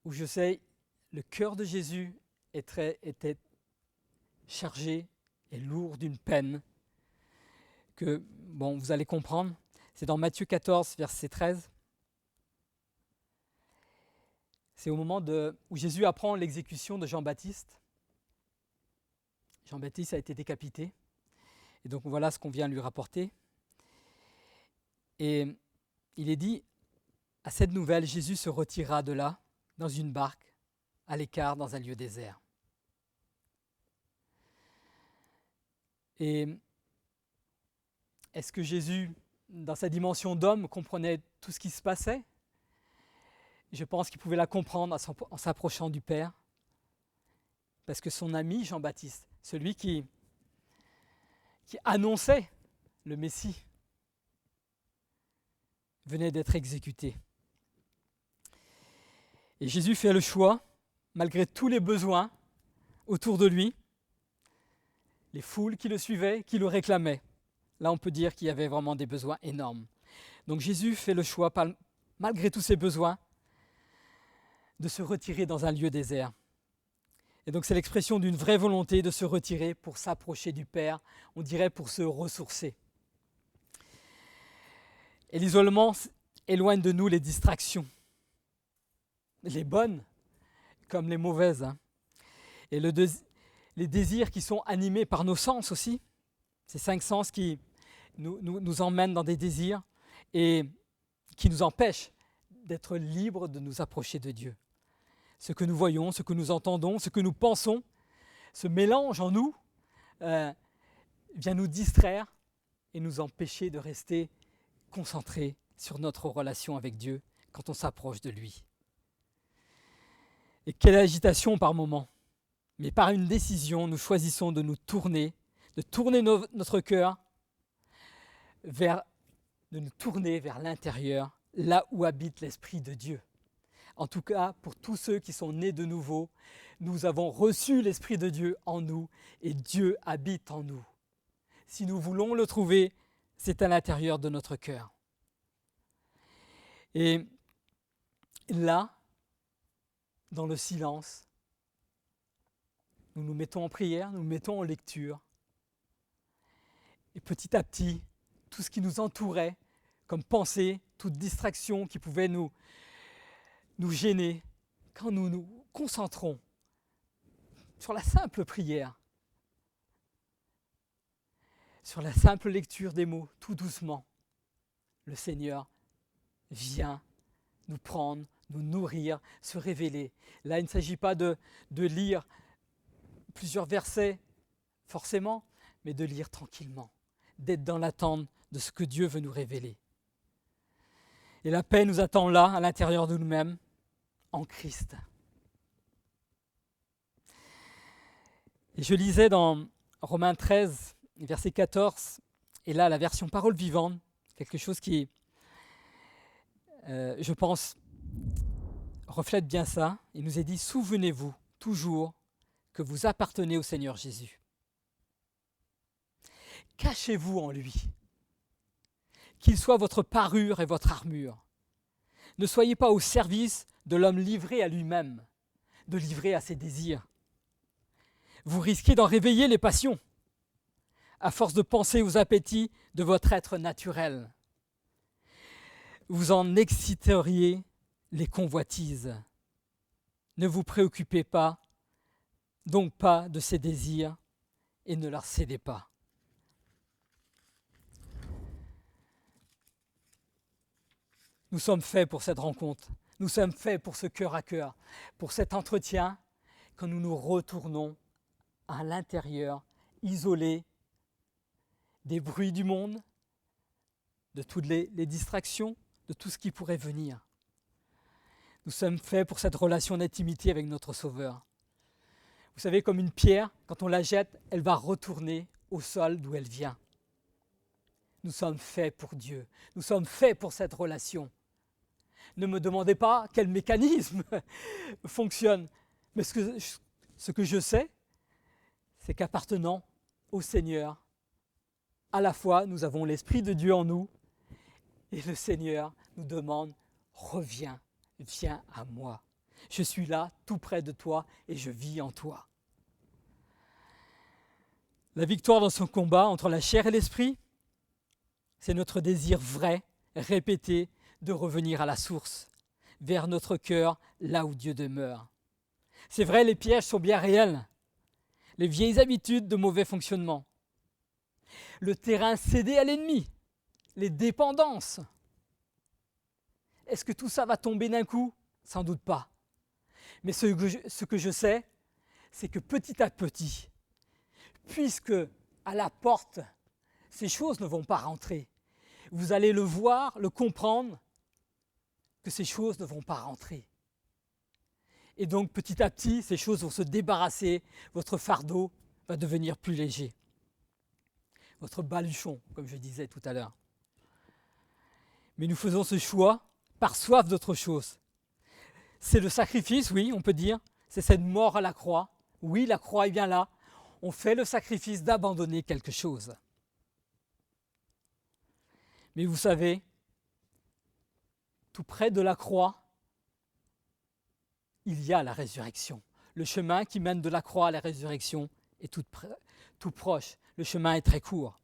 où je sais, le cœur de Jésus était chargé et lourd d'une peine que, vous allez comprendre. C'est dans Matthieu 14, verset 13. C'est au moment où Jésus apprend l'exécution de Jean-Baptiste. Jean-Baptiste a été décapité. Et donc voilà ce qu'on vient lui rapporter. Et il est dit, à cette nouvelle, Jésus se retira de là, dans une barque, à l'écart, dans un lieu désert. Et est-ce que Jésus, dans sa dimension d'homme, comprenait tout ce qui se passait ? Je pense qu'il pouvait la comprendre en s'approchant du Père. Parce que son ami Jean-Baptiste, celui qui annonçait le Messie, venait d'être exécuté. Et Jésus fait le choix, malgré tous les besoins, autour de lui, les foules qui le suivaient, qui le réclamaient. Là, on peut dire qu'il y avait vraiment des besoins énormes. Donc Jésus fait le choix, malgré tous ses besoins, de se retirer dans un lieu désert. Et donc c'est l'expression d'une vraie volonté de se retirer pour s'approcher du Père, on dirait pour se ressourcer. Et l'isolement éloigne de nous les distractions, les bonnes comme les mauvaises, hein. Et les désirs qui sont animés par nos sens aussi, ces 5 sens qui nous emmènent dans des désirs et qui nous empêchent d'être libres de nous approcher de Dieu. Ce que nous voyons, ce que nous entendons, ce que nous pensons, ce mélange en nous vient nous distraire et nous empêcher de rester concentrés sur notre relation avec Dieu quand on s'approche de lui. Et quelle agitation par moments. Mais par une décision, nous choisissons de tourner notre cœur de nous tourner vers l'intérieur, là où habite l'Esprit de Dieu. En tout cas, pour tous ceux qui sont nés de nouveau, nous avons reçu l'Esprit de Dieu en nous et Dieu habite en nous. Si nous voulons le trouver, c'est à l'intérieur de notre cœur. Et là, dans le silence, nous nous mettons en prière, nous nous mettons en lecture. Et petit à petit, tout ce qui nous entourait, comme pensée, toute distraction qui pouvait nous gêner, quand nous nous concentrons sur la simple prière, sur la simple lecture des mots, tout doucement, le Seigneur vient nous prendre, nous nourrir, se révéler. Là, il ne s'agit pas de lire plusieurs versets, forcément, mais de lire tranquillement, d'être dans l'attente de ce que Dieu veut nous révéler. Et la paix nous attend là, à l'intérieur de nous-mêmes, en Christ. Et je lisais dans Romains 13, verset 14, et là, la version parole vivante, quelque chose qui, je pense, reflète bien ça. Il nous est dit, souvenez-vous toujours que vous appartenez au Seigneur Jésus. Cachez-vous en lui, qu'il soit votre parure et votre armure. Ne soyez pas au service de l'homme livré à lui-même, de livrer à ses désirs. Vous risquez d'en réveiller les passions, à force de penser aux appétits de votre être naturel. Vous en exciteriez les convoitises. Ne vous préoccupez pas, donc pas de ces désirs, et ne leur cédez pas. Nous sommes faits pour cette rencontre. Nous sommes faits pour ce cœur à cœur, pour cet entretien, quand nous nous retournons à l'intérieur, isolés des bruits du monde, de toutes les distractions, de tout ce qui pourrait venir. Nous sommes faits pour cette relation d'intimité avec notre Sauveur. Vous savez, comme une pierre, quand on la jette, elle va retourner au sol d'où elle vient. Nous sommes faits pour Dieu. Nous sommes faits pour cette relation. Ne me demandez pas quel mécanisme fonctionne. Mais ce que je sais, c'est qu'appartenant au Seigneur, à la fois nous avons l'Esprit de Dieu en nous et le Seigneur nous demande « Reviens, viens à moi. Je suis là, tout près de toi et je vis en toi. » La victoire dans son combat entre la chair et l'esprit, c'est notre désir vrai, répété, de revenir à la source, vers notre cœur, là où Dieu demeure. C'est vrai, les pièges sont bien réels, les vieilles habitudes de mauvais fonctionnement, le terrain cédé à l'ennemi, les dépendances. Est-ce que tout ça va tomber d'un coup ? Sans doute pas. Mais ce que je sais, c'est que petit à petit, puisque à la porte, ces choses ne vont pas rentrer, vous allez le voir, le comprendre, que ces choses ne vont pas rentrer. Et donc petit à petit, ces choses vont se débarrasser, votre fardeau va devenir plus léger. Votre baluchon, comme je disais tout à l'heure. Mais nous faisons ce choix par soif d'autre chose. C'est le sacrifice, oui, on peut dire, c'est cette mort à la croix, Oui, la croix est bien là. On fait le sacrifice d'abandonner quelque chose. Mais vous savez, tout près de la croix, il y a la résurrection. Le chemin qui mène de la croix à la résurrection est tout proche. Le chemin est très court.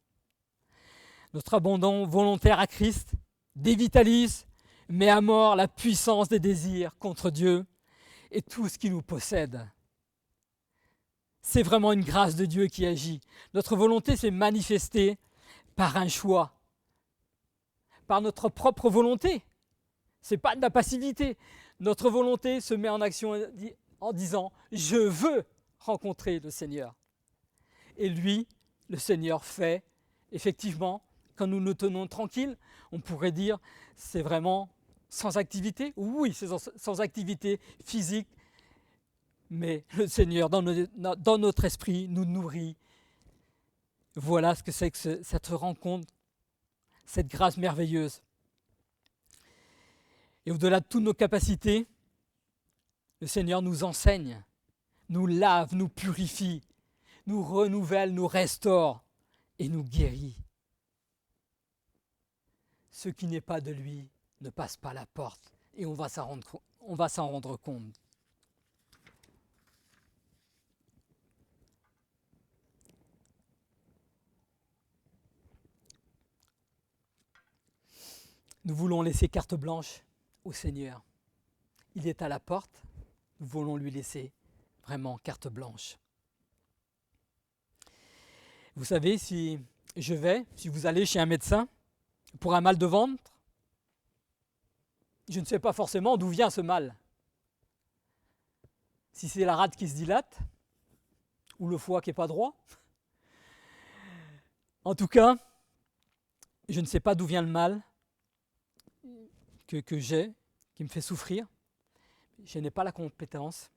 Notre abandon volontaire à Christ dévitalise, met à mort la puissance des désirs contre Dieu et tout ce qui nous possède. C'est vraiment une grâce de Dieu qui agit. Notre volonté s'est manifestée par un choix, par notre propre volonté. Ce n'est pas de la passivité. Notre volonté se met en action en disant « Je veux rencontrer le Seigneur ». Et lui, le Seigneur fait, effectivement, quand nous nous tenons tranquilles, on pourrait dire c'est vraiment sans activité. Oui, c'est sans activité physique, mais le Seigneur, dans notre esprit, nous nourrit. Voilà ce que c'est que cette rencontre, cette grâce merveilleuse. Et au-delà de toutes nos capacités, le Seigneur nous enseigne, nous lave, nous purifie, nous renouvelle, nous restaure et nous guérit. Ce qui n'est pas de lui ne passe pas la porte et on va s'en rendre compte. Nous voulons laisser carte blanche au Seigneur. Il est à la porte, nous voulons lui laisser vraiment carte blanche. Vous savez, si vous allez chez un médecin pour un mal de ventre, je ne sais pas forcément d'où vient ce mal. Si c'est la rate qui se dilate, ou le foie qui n'est pas droit. En tout cas, je ne sais pas d'où vient le mal que j'ai, qui me fait souffrir. Je n'ai pas la compétence,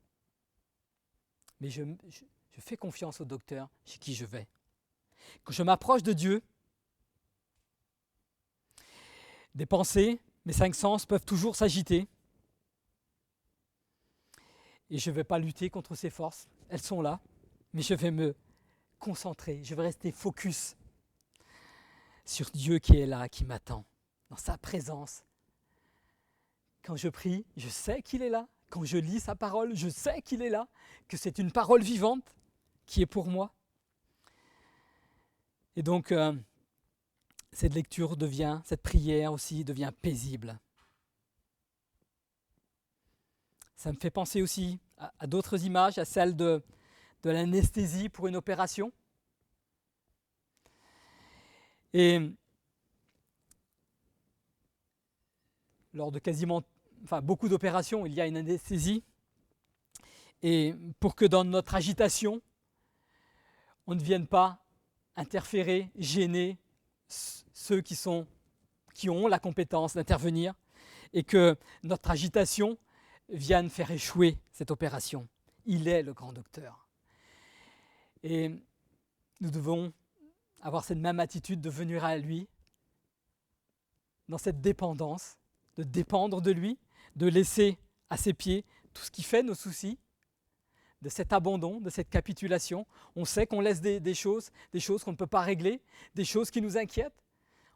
mais je fais confiance au docteur chez qui je vais. Quand je m'approche de Dieu, des pensées, mes 5 sens peuvent toujours s'agiter. Et je ne vais pas lutter contre ces forces, elles sont là, mais je vais me concentrer, je vais rester focus sur Dieu qui est là, qui m'attend, dans sa présence. Quand je prie, je sais qu'il est là. Quand je lis sa parole, je sais qu'il est là, que c'est une parole vivante qui est pour moi. Et donc, cette lecture cette prière aussi devient paisible. Ça me fait penser aussi à d'autres images, à celle de l'anesthésie pour une opération. Et lors de beaucoup d'opérations, il y a une anesthésie. Et pour que dans notre agitation, on ne vienne pas interférer, gêner ceux qui ont la compétence d'intervenir et que notre agitation vienne faire échouer cette opération. Il est le grand docteur. Et nous devons avoir cette même attitude de venir à lui, dans cette dépendance, de dépendre de lui, de laisser à ses pieds tout ce qui fait nos soucis, de cet abandon, de cette capitulation. On sait qu'on laisse des choses qu'on ne peut pas régler, des choses qui nous inquiètent.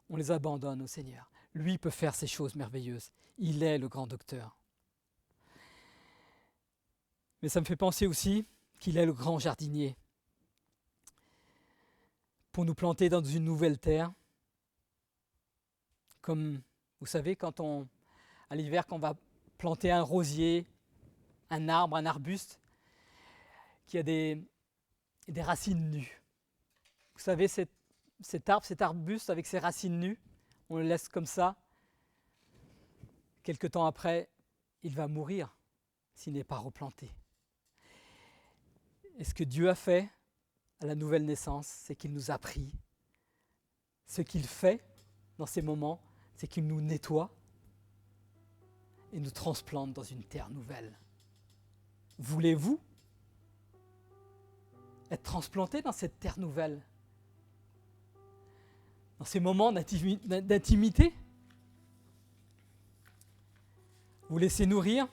On les abandonne au Seigneur. Lui peut faire ces choses merveilleuses. Il est le grand docteur. Mais ça me fait penser aussi qu'il est le grand jardinier. Pour nous planter dans une nouvelle terre, comme vous savez, à l'hiver, quand on va planter un rosier, un arbre, un arbuste, qui a des racines nues. Vous savez, cet arbuste avec ses racines nues, on le laisse comme ça. Quelque temps après, il va mourir s'il n'est pas replanté. Et ce que Dieu a fait à la nouvelle naissance, c'est qu'il nous a pris. Ce qu'il fait dans ces moments, c'est qu'il nous nettoie et nous transplante dans une terre nouvelle. Voulez-vous être transplanté dans cette terre nouvelle? Dans ces moments d'intimité? Vous laissez nourrir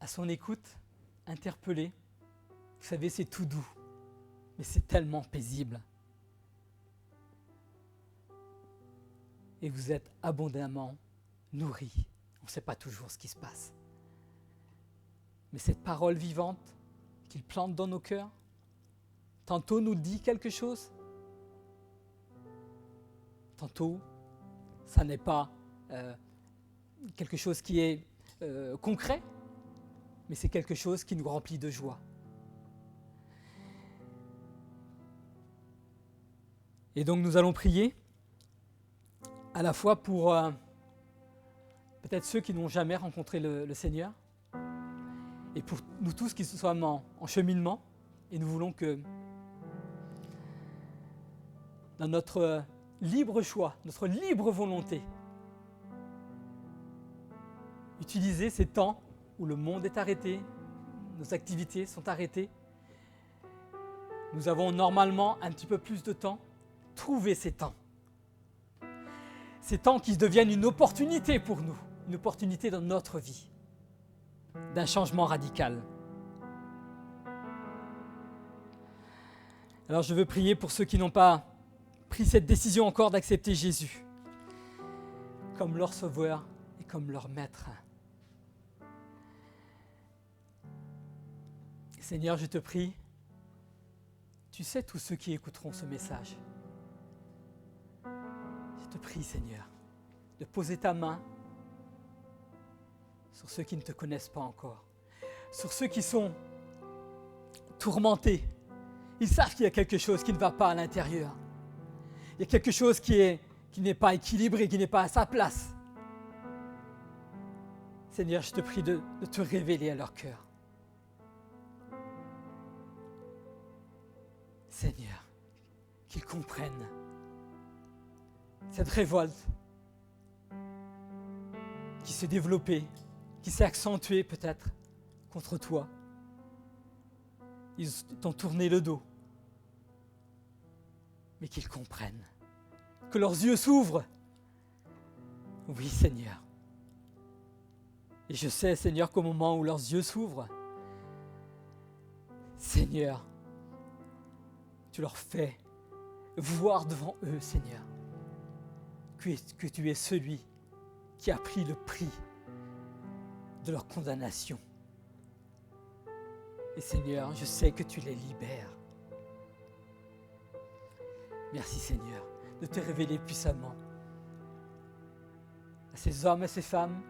à son écoute, interpellé. Vous savez, c'est tout doux, mais c'est tellement paisible. Et vous êtes abondamment nourris. On ne sait pas toujours ce qui se passe. Mais cette parole vivante qu'il plante dans nos cœurs, tantôt nous dit quelque chose, tantôt ça n'est pas quelque chose qui est concret, mais c'est quelque chose qui nous remplit de joie. Et donc nous allons prier à la fois pour peut-être ceux qui n'ont jamais rencontré le Seigneur, et pour nous tous qui sommes en cheminement, et nous voulons que dans notre libre choix, notre libre volonté, utiliser ces temps où le monde est arrêté, nos activités sont arrêtées. Nous avons normalement un petit peu plus de temps. Trouver ces temps. Ces temps qui deviennent une opportunité pour nous, une opportunité dans notre vie, d'un changement radical. Alors je veux prier pour ceux qui n'ont pas pris cette décision encore d'accepter Jésus comme leur sauveur et comme leur maître. Seigneur, je te prie, tu sais tous ceux qui écouteront ce message. Je te prie, Seigneur, de poser ta main sur ceux qui ne te connaissent pas encore, sur ceux qui sont tourmentés. Ils savent qu'il y a quelque chose qui ne va pas à l'intérieur. Il y a quelque chose qui n'est pas équilibré, qui n'est pas à sa place. Seigneur, je te prie de te révéler à leur cœur. Seigneur, qu'ils comprennent cette révolte qui s'est développée, qui s'est accentuée peut-être contre toi. Ils t'ont tourné le dos, mais qu'ils comprennent, que leurs yeux s'ouvrent. Oui, Seigneur. Et je sais, Seigneur, qu'au moment où leurs yeux s'ouvrent, Seigneur, tu leur fais voir devant eux, Seigneur, que tu es celui qui a pris le prix de leur condamnation. Et Seigneur, je sais que tu les libères. Merci, Seigneur, de te révéler puissamment à ces hommes et ces femmes,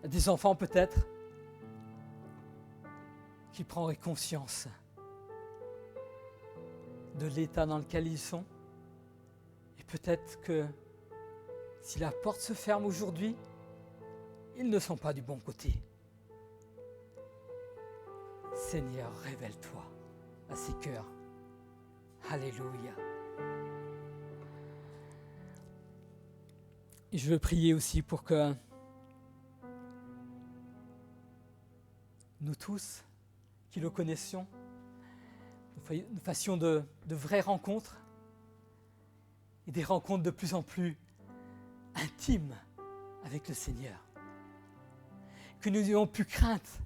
à des enfants peut-être, qui prendraient conscience de l'état dans lequel ils sont. Et peut-être que si la porte se ferme aujourd'hui, ils ne sont pas du bon côté. Seigneur, révèle-toi à ces cœurs. Alléluia. Et je veux prier aussi pour que nous tous qui le connaissions, nous fassions de vraies rencontres et des rencontres de plus en plus intimes avec le Seigneur. Que nous n'ayons plus crainte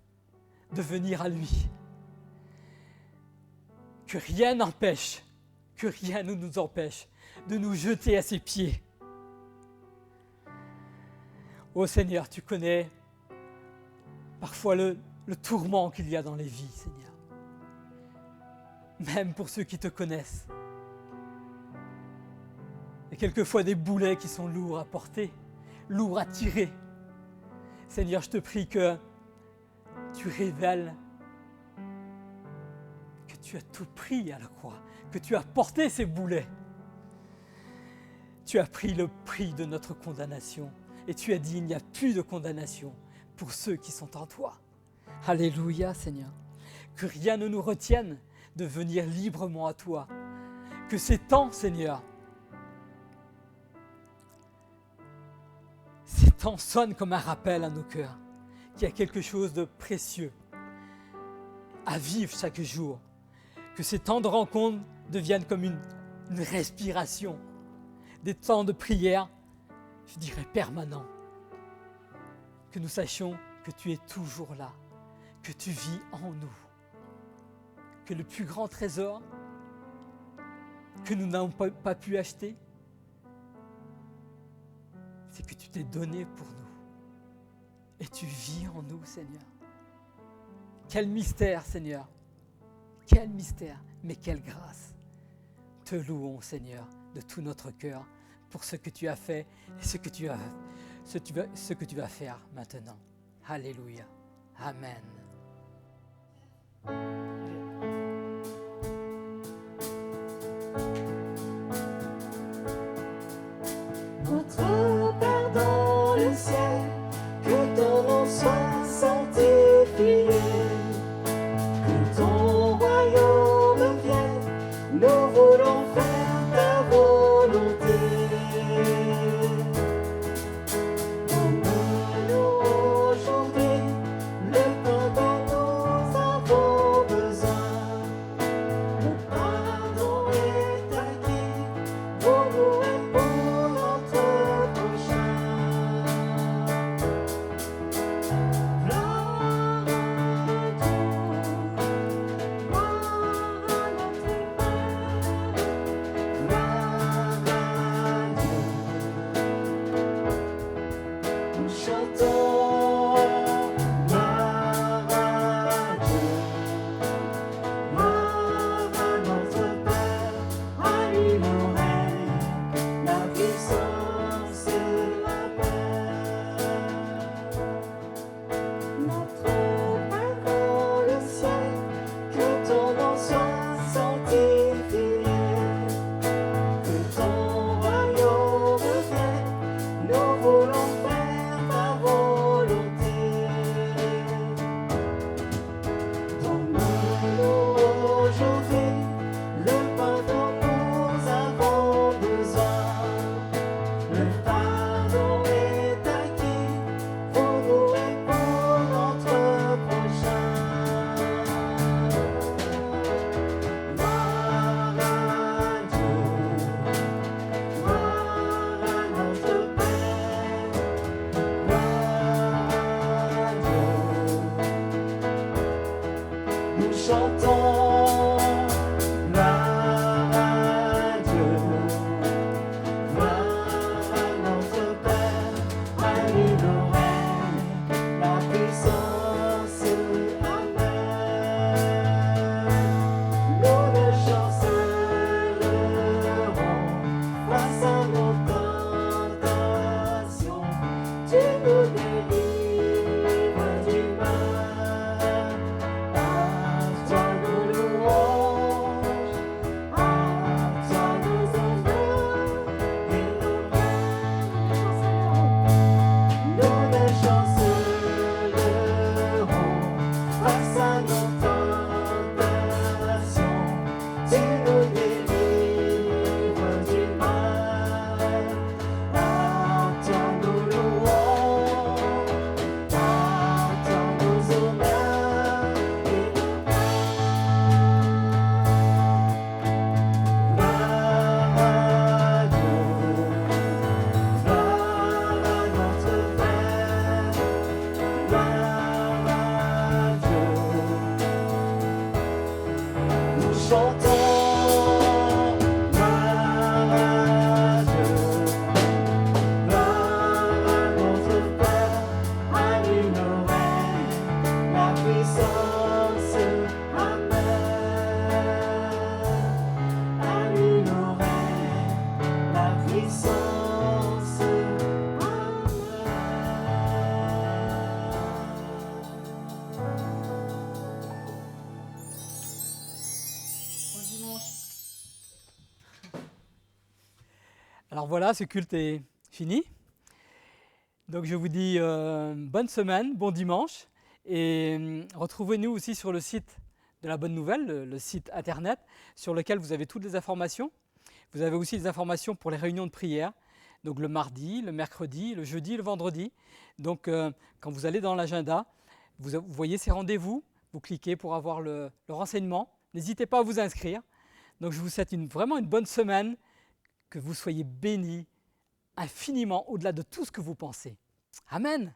de venir à lui. Que rien n'empêche, que rien ne nous empêche de nous jeter à ses pieds. Ô Seigneur, tu connais parfois le tourment qu'il y a dans les vies, Seigneur. Même pour ceux qui te connaissent. Il y a quelquefois des boulets qui sont lourds à porter, lourds à tirer. Seigneur, je te prie que tu révèles que tu as tout pris à la croix, que tu as porté ces boulets. Tu as pris le prix de notre condamnation et tu as dit il n'y a plus de condamnation pour ceux qui sont en toi. Alléluia, Seigneur. Que rien ne nous retienne de venir librement à toi. Que ces temps, Seigneur, ces temps sonnent comme un rappel à nos cœurs qu'il y a quelque chose de précieux à vivre chaque jour. Que ces temps de rencontre deviennent comme une respiration, des temps de prière, je dirais permanents. Que nous sachions que tu es toujours là, que tu vis en nous, que le plus grand trésor que nous n'avons pas pu acheter, c'est que tu t'es donné pour nous. Et tu vis en nous, Seigneur. Quel mystère, Seigneur. Quel mystère, mais quelle grâce. Te louons, Seigneur, de tout notre cœur pour ce que tu as fait et ce que tu vas faire maintenant. Alléluia. Amen. Notre Père dans le ciel, que ton nom soit sanctifié, que ton royaume vienne, nous voulons faire ta volonté. Donne-nous aujourd'hui le pain dont nous avons besoin. Le pardon est acquis pour nous et pour notre prochain. Gloire à Dieu, gloire à notre Père, gloire à Dieu. Nous chantons gloire à Dieu, gloire à notre Père, à lui le règne, la puissance et la paix. Notre Père dans le ciel, que ton nom soit sanctifié, que ton royaume vienne, nous voulons faire ta volonté. Donne-nous aujourd'hui le pain dont nous avons besoin. Le pardon est acquis pour nous et pour notre prochain. Gloire à Dieu, gloire à notre Père, gloire à Dieu. Nous chantons gloire à Dieu, gloire à notre Père, à lui le règne, la puissance, amen. Nous ne chancellerons face à nos tentations, tu nous délivres du mal. À toi nous louanges, à toi nous honneurs et nos biens. Nous ne chancellerons face à nos tentations, tu nous délivres du mal. À toi nous louanges, à toi nous honneurs et nos gloire à Dieu, gloire à notre Père, gloire à Dieu. Nous chantons gloire à Dieu, gloire à notre Père, à lui le règne, la puissance, amen. À lui le règne, la puissance, Bon dimanche. Alors voilà, ce culte est fini. Donc je vous dis bonne semaine, bon dimanche. Et retrouvez-nous aussi sur le site de la Bonne Nouvelle, le site internet, sur lequel vous avez toutes les informations. Vous avez aussi des informations pour les réunions de prière, donc le mardi, le mercredi, le jeudi, le vendredi. Donc quand vous allez dans l'agenda, vous voyez ces rendez-vous, vous cliquez pour avoir le renseignement. N'hésitez pas à vous inscrire. Donc je vous souhaite vraiment une bonne semaine, que vous soyez bénis infiniment au-delà de tout ce que vous pensez. Amen.